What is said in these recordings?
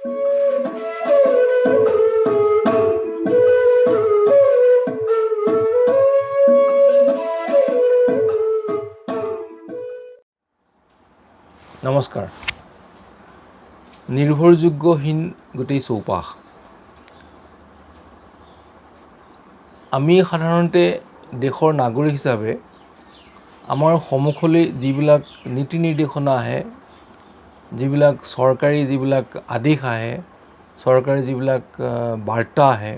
নমস্কাৰ। নিৰ্ভৰযোগ্যহীন গোটেই চৌপাশ। আমি সাধাৰণতে দেশৰ নাগৰিক হিচাপে আমাৰ সন্মুখলৈ যিবিলাক নীতি নিৰ্দেশনা আহে, যিবিলাক চৰকাৰী যিবিলাক আদেশ আহে, চৰকাৰী যিবিলাক বাৰ্তা আহে,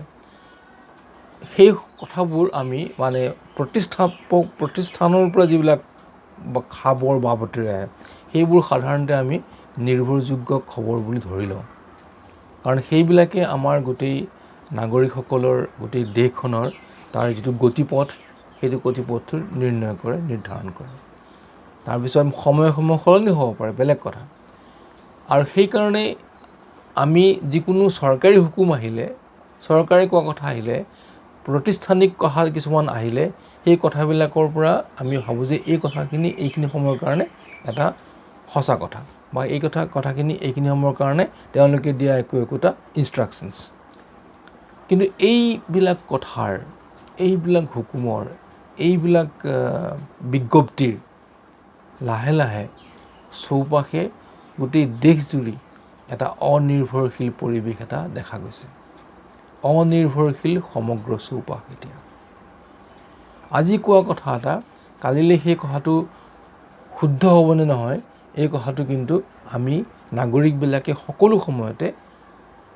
সেই কথাবোৰ আমি মানে প্ৰতিষ্ঠানৰ পৰা যিবিলাক খবৰ বা বাতৰি আহে, সেইবোৰ সাধাৰণতে আমি নিৰ্ভৰযোগ্য খবৰ বুলি ধৰি লওঁ। কাৰণ সেইবিলাকে আমাৰ গোটেই নাগৰিকসকলৰ, গোটেই দেশখনৰ তাৰ যিটো গতিপথ, সেইটো গতিপথটো নিৰ্ণয় কৰে, নিৰ্ধাৰণ কৰে। তাৰপিছত সময়ে সময়ে সলনি হ'ব পাৰে, বেলেগ কথা। আৰু সেইকাৰণে আমি যিকোনো চৰকাৰী হুকুম আহিলে, চৰকাৰে কোৱা কথা আহিলে, প্ৰতিষ্ঠানিক কথা কিছুমান আহিলে, সেই কথাবিলাকৰ পৰা আমি ভাবোঁ যে এই কথাখিনি এইখিনি সময়ৰ কাৰণে এটা সঁচা কথা, বা এই কথাখিনি এইখিনি সময়ৰ কাৰণে তেওঁলোকে দিয়া একোটা ইনষ্ট্ৰাকশ্যনছ। কিন্তু এইবিলাক কথাৰ, এইবিলাক হুকুমৰ, এইবিলাক বিজ্ঞপ্তিৰ লাহে লাহে চৌপাশে গোটেই দেশজুৰি এটা অনিৰ্ভৰশীল পৰিৱেশ এটা দেখা গৈছে। অনিৰ্ভৰশীল সমগ্ৰ চৌপাশ। এতিয়া আজি কোৱা কথা এটা, কালিলৈ সেই কথাটো শুদ্ধ হ'বনে নহয়, এই কথাটো কিন্তু আমি নাগৰিকবিলাকে সকলো সময়তে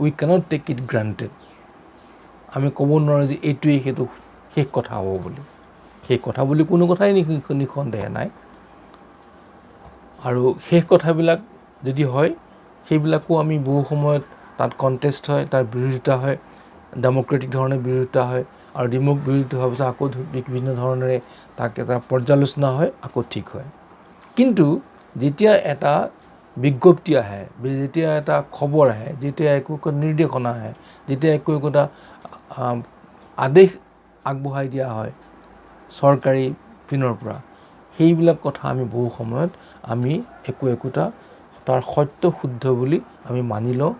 উই কেনট টেক ইট গ্ৰাণ্টেড। আমি ক'ব নোৱাৰোঁ যে এইটোৱেই সেইটো শেষ কথা হ'ব বুলি। শেষ কথা বুলি কোনো কথাই নিঃসন্দেহে নাই। আৰু শেষ কথাবিলাক যদি হয়, সেইবিলাকো আমি বহু সময়ত তাত কণ্টেষ্ট হয়, তাৰ বিৰোধিতা হয়, ডেম'ক্ৰেটিক ধৰণে বিৰোধিতা হয়, আৰু বিৰোধিতা হোৱাৰ পিছত আকৌ বিভিন্ন ধৰণেৰে তাক এটা পৰ্যালোচনা হয়, আকৌ ঠিক হয়। কিন্তু যেতিয়া এটা বিজ্ঞপ্তি আহে, যেতিয়া এটা খবৰ আহে, যেতিয়া একো নিৰ্দেশনা আহে, যেতিয়া একোটা আদেশ আগবঢ়াই দিয়া হয় চৰকাৰী পিনৰ পৰা, সেইবিলাক কথা আমি বহু সময়ত আমি একোটা তাৰ সত্য শুদ্ধ বুলি আমি মানি লওঁ।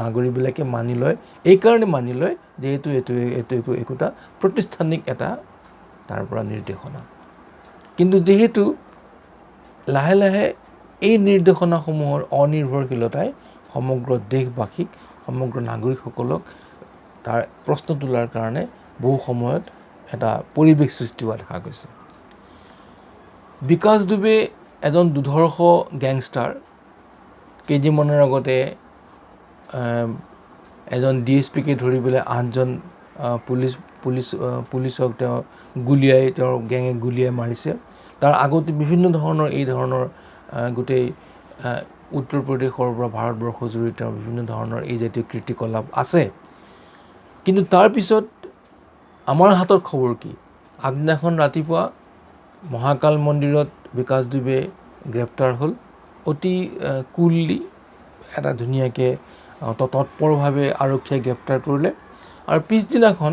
নাগৰিকবিলাকে মানি লয়, এইকাৰণে মানি লয় যে এইটো একোটা প্ৰতিষ্ঠানিক এটা তাৰ পৰা নিৰ্দেশনা। কিন্তু যিহেতু লাহে লাহে এই নিৰ্দেশনাসমূহৰ অনিৰ্ভৰশীলতাই সমগ্ৰ দেশবাসীক, সমগ্ৰ নাগৰিকসকলক তাৰ প্ৰশ্ন তোলাৰ কাৰণে বহু সময়ত এটা পৰিৱেশ সৃষ্টি হোৱা দেখা গৈছে। বিকাশ দুবে এজন দুৰ্ধৰ্ষ গেংষ্টাৰ। কেইদিনমানৰ আগতে এজন DSPকে ধৰি পেলাই 8জন পুলিচক তেওঁ তেওঁৰ গেঙে গুলীয়াই মাৰিছে। তাৰ আগতে বিভিন্ন ধৰণৰ এই ধৰণৰ গোটেই উত্তৰ প্ৰদেশৰ পৰা ভাৰতবৰ্ষ জুৰি তেওঁৰ বিভিন্ন ধৰণৰ এই জাতীয় কীৰ্তিকলাপ আছে। কিন্তু তাৰপিছত আমাৰ হাতত খবৰ কি? আগদিনাখন ৰাতিপুৱা মহাকাল মন্দিৰত বিকাশ দুবে গ্ৰেপ্তাৰ হ'ল। অতি কুললি, এটা ধুনীয়াকৈ তৎপৰভাৱে আৰক্ষীয়ে গ্ৰেপ্তাৰ কৰিলে। আৰু পিছদিনাখন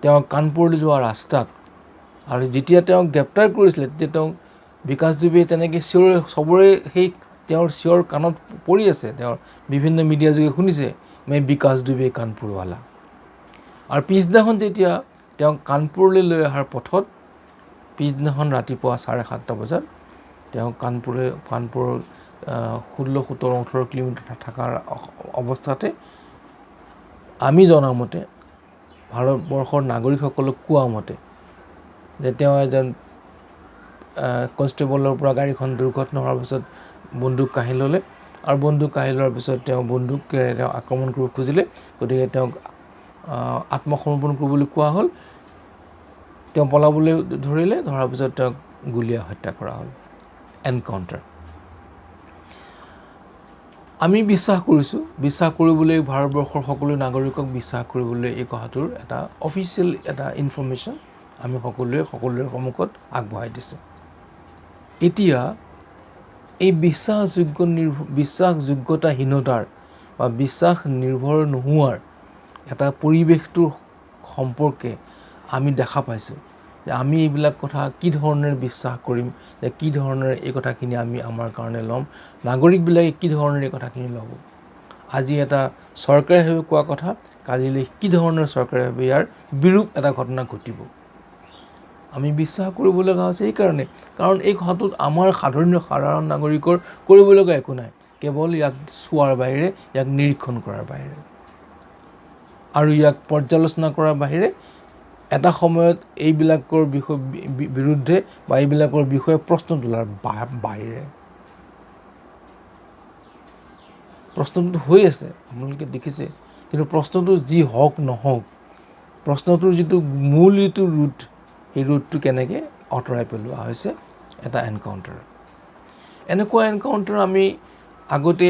তেওঁ কানপুৰলৈ যোৱা ৰাস্তাত, আৰু যেতিয়া তেওঁক গ্ৰেপ্তাৰ কৰিছিলে, তেতিয়া তেওঁক বিকাশ দুবে তেনেকৈ চবৰে সেই তেওঁৰ চিঞৰ কাণত পৰি আছে, তেওঁৰ বিভিন্ন মিডিয়া যোগে শুনিছে, মে বিকাশ দুবে কানপুৰৱালা। আৰু পিছদিনাখন যেতিয়া তেওঁক কানপুৰলৈ লৈ অহাৰ পথত, পিছদিনাখন ৰাতিপুৱা 7:30 বজাত তেওঁ কানপুৰৰ 16, 17, 18 কিলোমিটাৰ থকাৰ অৱস্থাতে আমি জনামতে, ভাৰতবৰ্ষৰ নাগৰিকসকলক কোৱা মতে, যে তেওঁ এজন কনষ্টেবলৰ পৰা গাড়ীখন দুৰ্ঘটনা হোৱাৰ পিছত বন্দুক কাঢ়ি ল'লে, আৰু বন্দুক কাঢ়ি লোৱাৰ পিছত তেওঁ বন্দুকেৰে তেওঁ আক্ৰমণ কৰিব খুজিলে। গতিকে তেওঁক আত্মসমৰ্পণ কৰিবলৈ কোৱা হ'ল। তেওঁ পলাবলৈ ধৰিলে, ধৰাৰ পিছত তেওঁক গুলীয়াই হত্যা কৰা হ'ল। এনকাউণ্টাৰ। আমি বিশ্বাস কৰিবলৈ, ভাৰতবৰ্ষৰ সকলো নাগৰিকক বিশ্বাস কৰিবলৈ এই কথাটোৰ এটা অফিচিয়েল এটা ইনফৰ্মেশ্যন আমি সকলোৰে সন্মুখত আগবঢ়াই দিছোঁ। এতিয়া এই বিশ্বাসযোগ্যতাহীনতাৰ বা বিশ্বাস নিৰ্ভৰ নোহোৱাৰ এটা পৰিৱেশটোৰ সম্পৰ্কে আমি দেখা পাইছোঁ যে আমি এইবিলাক কথা কি ধৰণেৰে বিশ্বাস কৰিম, যে কি ধৰণেৰে এই কথাখিনি আমি আমাৰ কাৰণে ল'ম, নাগৰিকবিলাকে কি ধৰণেৰে এই কথাখিনি ল'ব। আজি এটা চৰকাৰীভাৱে কোৱা কথা, কালিলৈ কি ধৰণৰ চৰকাৰীভাৱে ইয়াৰ বিৰূপ এটা ঘটনা ঘটিব। আমি বিশ্বাস কৰিব লগা হৈছে এইকাৰণে, কাৰণ এই কথাটোত আমাৰ সাধাৰণ নাগৰিকৰ কৰিব লগা একো নাই, কেৱল ইয়াক চোৱাৰ বাহিৰে, ইয়াক নিৰীক্ষণ কৰাৰ বাহিৰে আৰু ইয়াক পৰ্যালোচনা কৰাৰ বাহিৰে এটা সময়ত এইবিলাকৰ বিৰুদ্ধে বা এইবিলাকৰ বিষয়ে প্ৰশ্ন তোলাৰ বাহিৰে। প্ৰশ্নটো হৈ আছে, আপোনালোকে দেখিছে, কিন্তু প্ৰশ্নটো যি হওক নহওক, প্ৰশ্নটোৰ যিটো মূল যিটো ৰুট, সেই ৰুটটো কেনেকৈ আঁতৰাই পেলোৱা হৈছে এটা এনকাউণ্টাৰ। এনেকুৱা এনকাউণ্টাৰ আমি আগতে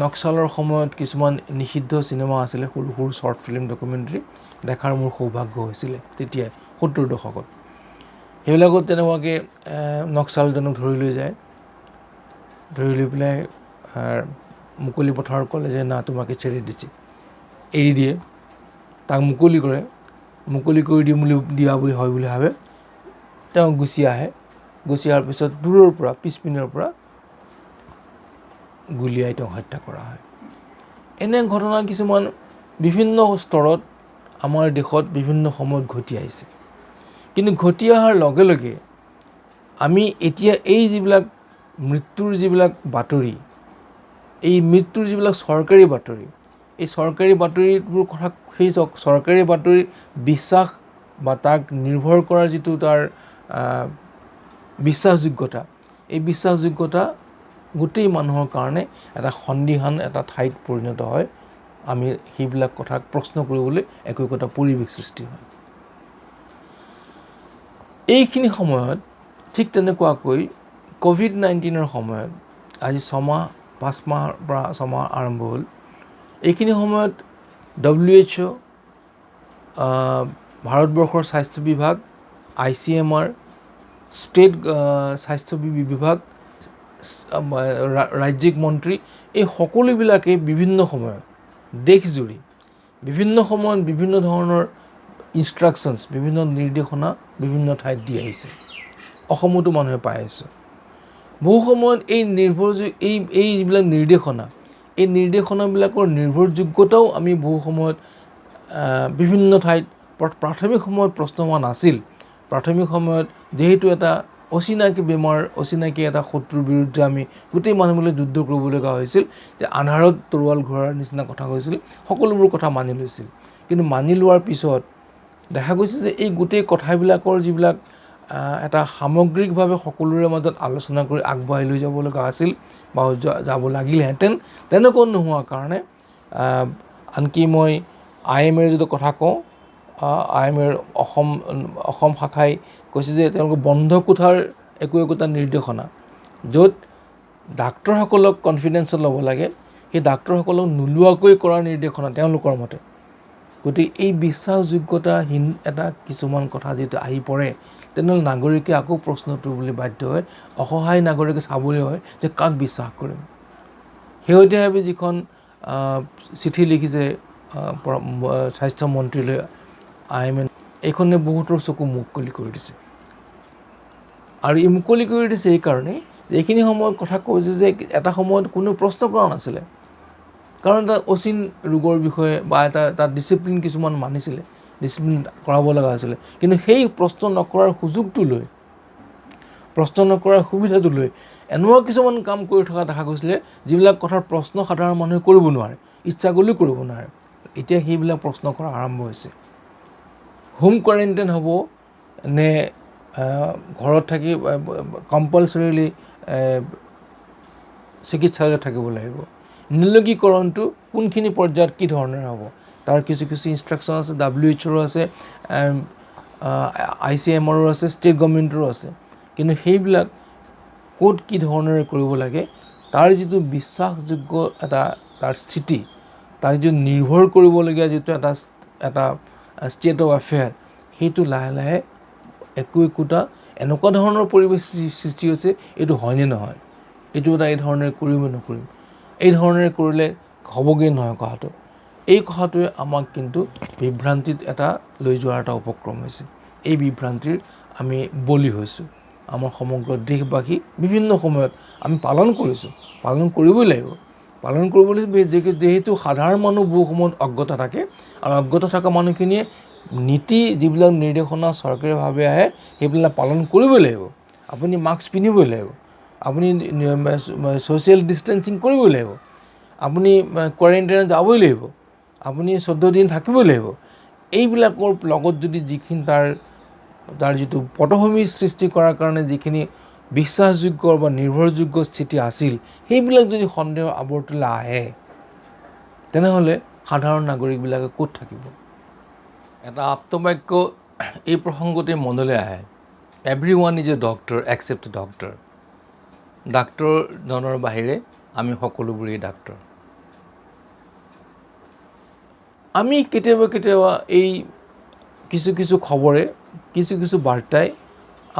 নক্সালৰ সময়ত কিছুমান নিষিদ্ধ চিনেমা আছিলে, সৰু সৰু শ্বৰ্ট ফিল্ম ডকুমেণ্টাৰী দেখাৰ মোৰ সৌভাগ্য হৈছিলে তেতিয়াই 70ৰ দশকত। সেইবিলাকত তেনেকুৱাকৈ নক্সালজনক ধৰি লৈ যায়, ধৰি লৈ পেলাই মুকলি পথাৰত ক'লে যে না তোমাকে ছেড়ে দিছে, এৰি দিয়ে, তাক মুকলি কৰে, মুকলি কৰি দিয়া বুলি হয় বুলি ভাবে, তেওঁ গুচি আহে, গুচি অহাৰ পিছত দূৰৰ পৰা পিছপিনৰ পৰা গুলীয়াই তেওঁক হত্যা কৰা হয়। এনে ঘটনা কিছুমান বিভিন্ন স্তৰত আমাৰ দেশত বিভিন্ন সময়ত ঘটি আহিছে, কিন্তু ঘটি অহাৰ লগে লগে আমি এতিয়া এই যিবিলাক মৃত্যুৰ যিবিলাক বাতৰি, এই মৃত্যুৰ যিবিলাক চৰকাৰী বাতৰি, এই চৰকাৰী বাতৰিবোৰ কথা, সেই চৰকাৰী বাতৰিৰ বিশ্বাস বা তাক নিৰ্ভৰ কৰাৰ যিটো তাৰ বিশ্বাসযোগ্যতা, এই বিশ্বাসযোগ্যতা গোটেই মানুহৰ কাৰণে এটা সন্দিহান এটা ঠাইত পৰিণত হয়। আমি সেইবিলাক কথাক প্ৰশ্ন কৰিবলৈ একো একোটা পৰিৱেশ সৃষ্টি হয়। এইখিনি সময়ত ঠিক তেনেকুৱাকৈ COVID-19ৰ সময়ত, আজি 5 মাহৰ পৰা 6 মাহ আৰম্ভ হ'ল, এইখিনি সময়ত WHO, ভাৰতবৰ্ষৰ স্বাস্থ্য বিভাগ, ICMR, ষ্টেট স্বাস্থ্য বিভাগ, ৰাজ্যিক মন্ত্ৰী, এই সকলোবিলাকে বিভিন্ন সময়ত দেশজুৰি বিভিন্ন সময়ত বিভিন্ন ধৰণৰ ইনষ্ট্ৰাকশ্যনছ, বিভিন্ন নিৰ্দেশনা বিভিন্ন ঠাইত দি আহিছে। অসমতো মানুহে পাই আছে। বহু সময়ত এই যিবিলাক নিৰ্দেশনা, এই নিৰ্দেশনাবিলাকৰ নিৰ্ভৰযোগ্যতাও আমি বহু সময়ত বিভিন্ন ঠাইত প্ৰাথমিক সময়ত প্ৰশ্ন হোৱা নাছিল। প্ৰাথমিক সময়ত যিহেতু এটা অচিনাকি বেমাৰ, অচিনাকি এটা শত্ৰুৰ বিৰুদ্ধে আমি গোটেই মানুহবিলাক যুদ্ধ কৰিবলগা হৈছিল, যে আন্ধাৰত তৰোৱাল ঘূৰাৰ নিচিনা কথা হৈছিল, সকলোবোৰ কথা মানি লৈছিল। কিন্তু মানি লোৱাৰ পিছত দেখা গৈছে যে এই গোটেই কথাবিলাকৰ যিবিলাক এটা সামগ্ৰিকভাৱে সকলোৰে মাজত আলোচনা কৰি আগবঢ়াই লৈ যাব লগা আছিল বা যাব লাগিলহেঁতেন, তেনেকুৱা নোহোৱাৰ কাৰণে আনকি মই IMAৰ যদি কথা কওঁ, IMAৰ অসম শাখাই কৈছে যে তেওঁলোকে বন্ধ কোঠাৰ একোটা নিৰ্দেশনা, য'ত ডাক্তৰসকলক কনফিডেন্সত ল'ব লাগে, সেই ডাক্তৰসকলক নোলোৱাকৈ কৰাৰ নিৰ্দেশনা তেওঁলোকৰ মতে। গতিকে এই বিশ্বাসযোগ্যতাহীন এটা কিছুমান কথা যিটো আহি পৰে, তেনেহ'লে নাগৰিকে আকৌ প্ৰশ্ন কৰিবলৈ বাধ্য হয়, অসহায় নাগৰিকে চাবলৈ হয় যে কাক বিশ্বাস কৰিম। শেহতীয়াভাৱে যিখন চিঠি লিখিছে স্বাস্থ্যমন্ত্ৰীলৈ IMA, এইখনে বহুতৰ চকু মুকলি কৰি দিছে। আৰু এই মুকলি কৰি দিছে এইকাৰণেই যে এইখিনি সময়ত কথা কৈছে যে এটা সময়ত কোনো প্ৰশ্ন কৰা নাছিলে, কাৰণ এটা অচিন ৰোগৰ বিষয়ে বা এটা ডিচিপ্লিন কিছুমান মানিছিলে, ডিচিপ্লিন কৰাব লগা হৈছিলে। কিন্তু সেই প্ৰশ্ন নকৰাৰ সুযোগটো লৈ, প্ৰশ্ন নকৰাৰ সুবিধাটো লৈ এনেকুৱা কিছুমান কাম কৰি থকা দেখা গৈছিলে, যিবিলাক কথাৰ প্ৰশ্ন সাধাৰণ মানুহে কৰিব নোৱাৰে, ইচ্ছা কৰিলেও কৰিব নোৱাৰে। এতিয়া সেইবিলাক প্ৰশ্ন কৰা আৰম্ভ হৈছে। হোম কোৱাৰেণ্টাইন হ'ব নে ঘৰত থাকি কম্পালচৰিলি চিকিৎসালয়ত থাকিব লাগিব, নিলগীকৰণটো কোনখিনি পৰ্যায়ত কি ধৰণেৰে হ'ব, তাৰ কিছু ইনষ্ট্ৰাকশ্যন আছে, WHOৰো আছে, ICMRৰো আছে, ষ্টেট গভৰ্ণমেণ্টৰো আছে। কিন্তু সেইবিলাক ক'ত কি ধৰণেৰে কৰিব লাগে, তাৰ যিটো বিশ্বাসযোগ্য এটা তাৰ স্থিতি, তাৰ যিটো নিৰ্ভৰ কৰিবলগীয়া যিটো এটা ষ্টেট অফ এফেয়াৰ, সেইটো লাহে লাহে একোটা এনেকুৱা ধৰণৰ পৰিৱেশ সৃষ্টি হৈছে, এইটো হয়নে নহয়, এইটো এই ধৰণেৰে কৰিম নকৰিম, এই ধৰণেৰে কৰিলে হ'বগৈ নহয় কথাটো। এই কথাটোৱে আমাক কিন্তু বিভ্ৰান্তিত এটা লৈ যোৱাৰ এটা উপক্ৰম হৈছে। এই বিভ্ৰান্তিৰ আমি বলি হৈছোঁ। আমাৰ সমগ্ৰ দেশবাসী বিভিন্ন সময়ত আমি পালন কৰিছোঁ, পালন কৰিবই লাগিব। পালন কৰিবলৈ যেহেতু সাধাৰণ মানুহ বহু সময়ত অজ্ঞতা থাকে আৰু অজ্ঞতা থকা মানুহখিনিয়ে নীতি যিবিলাক নিৰ্দেশনা চৰকাৰীভাৱে আহে সেইবিলাক পালন কৰিবই লাগিব। আপুনি মাস্ক পিন্ধিবই লাগিব, আপুনি ছ'চিয়েল ডিষ্টেঞ্চিং কৰিবই লাগিব, আপুনি কোৱাৰেণ্টাইনত যাবই লাগিব, আপুনি 14 দিন থাকিবই লাগিব। এইবিলাকৰ লগত যদি যিখিনি তাৰ যিটো পটভূমি সৃষ্টি কৰাৰ কাৰণে যিখিনি বিশ্বাসযোগ্য বা নিৰ্ভৰযোগ্য স্থিতি আছিল, সেইবিলাক যদি সন্দেহৰ আৱৰ্তলৈ আহে, তেনেহ'লে সাধাৰণ নাগৰিকবিলাকে ক'ত থাকিব? এটা আপ্তবাক্য এই প্ৰসংগতে মনলৈ আহে, everyone is a doctor except a doctor. ডাক্তৰজনৰ বাহিৰে আমি সকলোবোৰেই ডাক্তৰ। আমি কেতিয়াবা এই কিছু খবৰে, কিছু বাৰ্তাই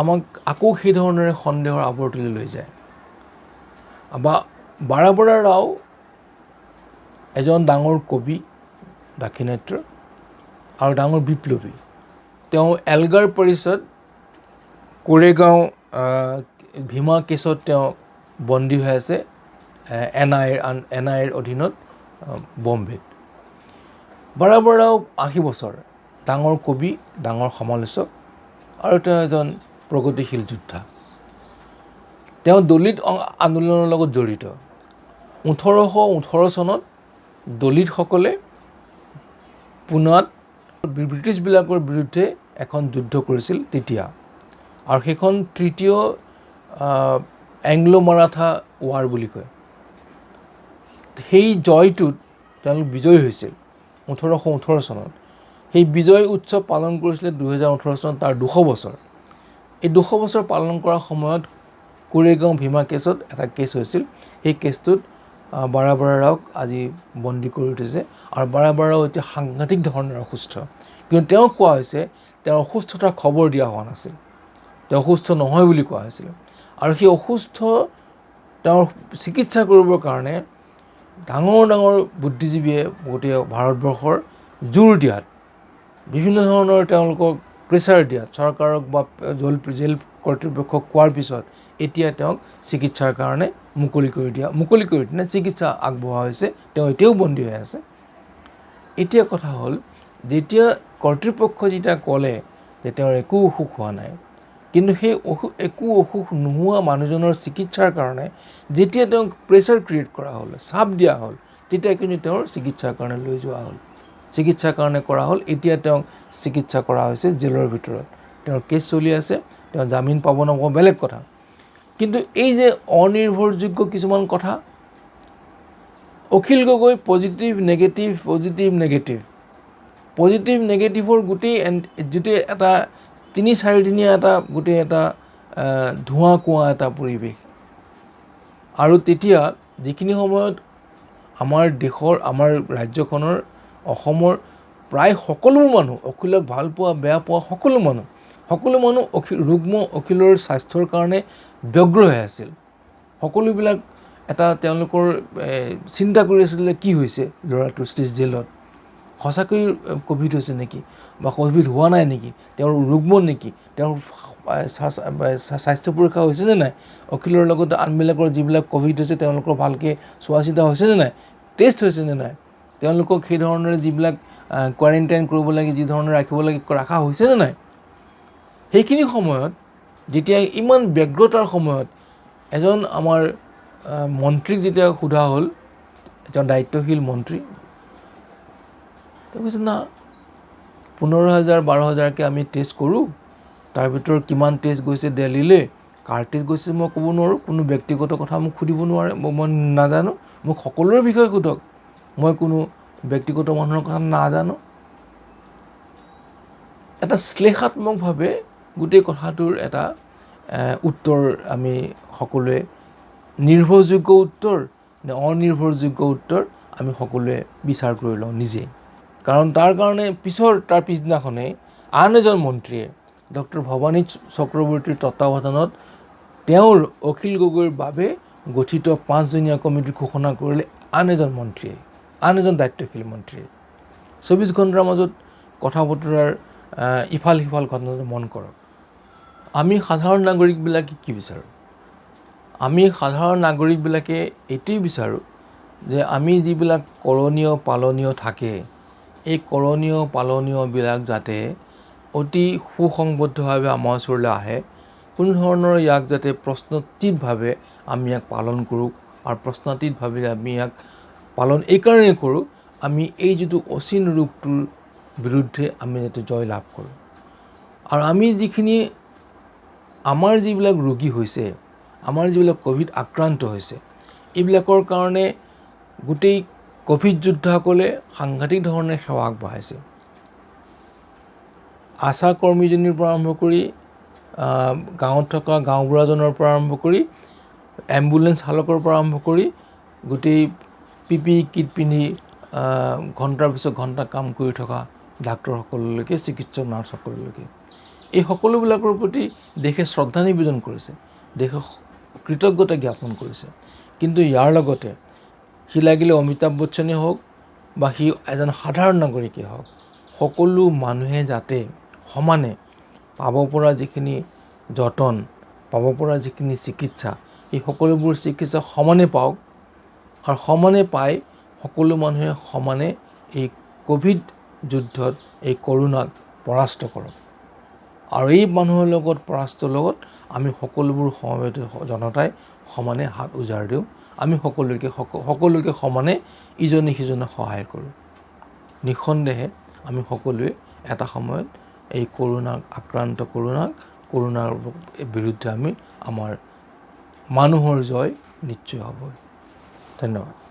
আমাক আকৌ সেই ধৰণেৰে সন্দেহৰ আৱৰ্তলৈ লৈ যায়। বাৰাবৰা ৰাও এজন ডাঙৰ কবি, দাক্ষিণাত্যৰ আৰু ডাঙৰ বিপ্লৱী। তেওঁ এলগাৰ পৰিষদ কোৰেগাঁও ভীমা কেছত তেওঁ বন্দী হৈ আছে NIA ৰ অধীনত বম্বেত। বাৰাবৰা ৰাও 80 বছৰ, ডাঙৰ কবি, ডাঙৰ সমালোচক আৰু তেওঁ এজন প্ৰগতিশীল যোদ্ধা। তেওঁ দলিত আন্দোলনৰ লগত জড়িত। 1818 চনত দলিতসকলে পুনাত ব্ৰিটিছবিলাকৰ বিৰুদ্ধে এখন যুদ্ধ কৰিছিল তেতিয়া, আৰু সেইখন তৃতীয় এংলো মাৰাঠা ৱাৰ বুলি কয়। সেই জয়টোত তেওঁলোক বিজয়ী হৈছিল 1818 চনত। সেই বিজয় উৎসৱ পালন কৰিছিলে 2018 চনত, তাৰ 200 বছৰ। এই 200 বছৰ পালন কৰাৰ সময়ত কোৰেগাঁও ভীমা কেছত এটা কেছ হৈছিল। সেই কেছটোত বাৰাবৰা ৰাওক আজি বন্দী কৰি উঠিছে, আৰু বাৰাবৰা ৰাও এতিয়া সাংঘাতিক ধৰণৰ অসুস্থ। কিন্তু তেওঁক কোৱা হৈছে তেওঁৰ অসুস্থতাৰ খবৰ দিয়া হোৱা নাছিল, তেওঁ অসুস্থ নহয় বুলি কোৱা হৈছিল। আৰু সেই অসুস্থ তেওঁৰ চিকিৎসা কৰিবৰ কাৰণে ডাঙৰ বুদ্ধিজীৱীয়ে গোটেই ভাৰতবৰ্ষৰ জোৰ দিয়াত, বিভিন্ন ধৰণৰ তেওঁলোকক প্ৰেছাৰ দিয়াত, চৰকাৰক বা জেল কৰ্তৃপক্ষক কোৱাৰ পিছত এতিয়া তেওঁক চিকিৎসাৰ কাৰণে মুকলি কৰি দিয়ে, চিকিৎসা আগবঢ়োৱা হৈছে। তেওঁ এতিয়াও বন্দী হৈ আছে। এতিয়া কথা হ'ল, যেতিয়া কৰ্তৃপক্ষই যেতিয়া ক'লে যে তেওঁৰ একো অসুখ হোৱা নাই, কিন্তু সেই একো অসুখ নোহোৱা মানুহজনৰ চিকিৎসাৰ কাৰণে যেতিয়া তেওঁক প্ৰেছাৰ ক্ৰিয়েট কৰা হ'ল, চাপ দিয়া হ'ল, তেতিয়া কিন্তু তেওঁৰ চিকিৎসাৰ কাৰণে লৈ যোৱা হ'ল, চিকিৎসাৰ কাৰণে কৰা হ'ল। এতিয়া তেওঁক চিকিৎসা কৰা হৈছে জেলৰ ভিতৰত। তেওঁৰ কেছ চলি আছে, তেওঁ জামিন পাব নাপাব বেলেগ কথা। কিন্তু এই যে অনিৰ্ভৰযোগ্য কিছুমান কথা, অখিল গগৈ পজিটিভ নেগেটিভৰ গোটেই এটা 3-4 দিনীয়া এটা গোটেই এটা ধোঁৱা কোৱা এটা পৰিৱেশ। আৰু তেতিয়া যিখিনি সময়ত আমাৰ দেশৰ, আমাৰ ৰাজ্যখনৰ, অসমৰ প্ৰায় সকলোবোৰ মানুহ, অখিলক ভাল পোৱা বেয়া পোৱা সকলো মানুহ ৰুগ্ম অখিলৰ স্বাস্থ্যৰ কাৰণে ব্যগ্ৰ হৈ আছিল। সকলোবিলাক এটা তেওঁলোকৰ চিন্তা কৰি আছিলে, কি হৈছে ল'ৰাটোৰ জেলত, সঁচাকৈ ক'ভিড হৈছে নেকি বা ক'ভিড হোৱা নাই নেকি, তেওঁৰ ৰুগ্ম নেকি, তেওঁৰ স্বাস্থ্য পৰীক্ষা হৈছেনে নাই, অখিলৰ লগতে আনবিলাকৰ যিবিলাক ক'ভিড হৈছে তেওঁলোকৰ ভালকৈ চোৱা চিতা হৈছেনে নাই, টেষ্ট হৈছেনে নাই, তেওঁলোকক সেই ধৰণেৰে যিবিলাক কোৱাৰেণ্টাইন কৰিব লাগে, যি ধৰণে ৰাখিব লাগে, ৰখা হৈছেনে নাই। সেইখিনি সময়ত যেতিয়া ইমান ব্যগ্ৰতাৰ সময়ত এজন আমাৰ মন্ত্ৰীক যেতিয়া সোধা হ'ল, এজন দায়িত্বশীল মন্ত্ৰী, তেওঁ কৈছে না 15,000-12,000কৈ আমি টেষ্ট কৰোঁ, তাৰ ভিতৰত কিমান টেষ্ট গৈছে দিল্লীলৈ, কাৰ টেষ্ট গৈছে মই ক'ব নোৱাৰোঁ, কোনো ব্যক্তিগত কথা মোক সুধিব নোৱাৰে, মই নাজানো, মোক সকলোৰে বিষয়ে সোধক, মই কোনো ব্যক্তিগত মানুহৰ কথা নাজানো। এটা শ্লেষাত্মকভাৱে গোটেই কথাটোৰ এটা উত্তৰ আমি সকলোৱে, নিৰ্ভৰযোগ্য উত্তৰ নে অনিৰ্ভৰযোগ্য উত্তৰ আমি সকলোৱে বিচাৰ কৰি লওঁ নিজে। কাৰণ তাৰ কাৰণে তাৰ পিছদিনাখনেই আন এজন মন্ত্ৰীয়ে ডক্টৰ ভৱানী চক্ৰৱৰ্তীৰ তত্বাৱধানত তেওঁৰ অখিল গগৈৰ বাবে গঠিত 5জনীয়া কমিটি ঘোষণা কৰিলে আন এজন দায়িত্বশীল মন্ত্ৰীয়ে। 24 ঘণ্টাৰ মাজত কথা বতৰাৰ ইফাল সিফাল ঘটনাটো মন কৰক। আমি সাধাৰণ নাগৰিকবিলাকে কি বিচাৰোঁ? আমি সাধাৰণ নাগৰিকবিলাকে এইটোৱেই বিচাৰোঁ যে আমি যিবিলাক কৰণীয় পালনীয় থাকে এই কৰণীয় পালনীয়বিলাক যাতে অতি সুসংবদ্ধভাৱে আমাৰ ওচৰলৈ আহে, কোনো ধৰণৰ ইয়াক যাতে প্ৰশ্নতীতভাৱে আমি ইয়াক পালন কৰোঁ, আৰু প্ৰশ্নাতীতভাৱে আমি ইয়াক পালন এইকাৰণেই কৰোঁ আমি এই যিটো অচিন ৰোগটোৰ বিৰুদ্ধে আমি যাতে জয় লাভ কৰোঁ। আৰু আমি যিখিনি আমাৰ যিবিলাক ৰোগী হৈছে, আমাৰ যিবিলাক ক'ভিড আক্ৰান্ত হৈছে, এইবিলাকৰ কাৰণে গোটেই ক'ভিড যোদ্ধাসকলে সাংঘাতিক ধৰণে সেৱা আগবঢ়াইছে। আশা কৰ্মীজনীৰ পৰা আৰম্ভ কৰি গাঁৱত থকা গাঁওবুঢ়াজনৰ পৰা আৰম্ভ কৰি এম্বুলেঞ্চ চালকৰ পৰা আৰম্ভ কৰি গোটেই PPE কিট পিন্ধি ঘণ্টাৰ পিছত ঘণ্টা কাম কৰি থকা ডাক্তৰসকললৈকে, চিকিৎসক নাৰ্ছসকললৈকে, এই সকলোবিলাকৰ প্ৰতি দেশে শ্ৰদ্ধা নিবেদন কৰিছে, দেশে কৃতজ্ঞতা জ্ঞাপন কৰিছে। কিন্তু ইয়াৰ লগতে সি লাগিলে অমিতাভ বচ্চনেই হওক বা সি এজন সাধাৰণ নাগৰিকেই হওক, সকলো মানুহে যাতে সমানে পাব পৰা যিখিনি যতন, পাব পৰা যিখিনি চিকিৎসা, এই সকলোবোৰ চিকিৎসা সমানে পাওক, আৰু সমানে পাই সকলো মানুহে সমানে এই ক'ভিড যুদ্ধত এই কৰোণাক পৰাস্ত কৰক। আৰু এই মানুহৰ লগত পৰাস্তৰ লগত আমি সকলোবোৰ সমবেত জনতাই সমানে হাত উজাৰ দিওঁ, আমি সকলোকে সমানে ইজনে সিজনক সহায় কৰোঁ। নিঃসন্দেহে আমি সকলোৱে এটা সময়ত এই কৰোণাৰ বিৰুদ্ধে আমাৰ মানুহৰ জয় নিশ্চয় হ'ব। ধন্যবাদ।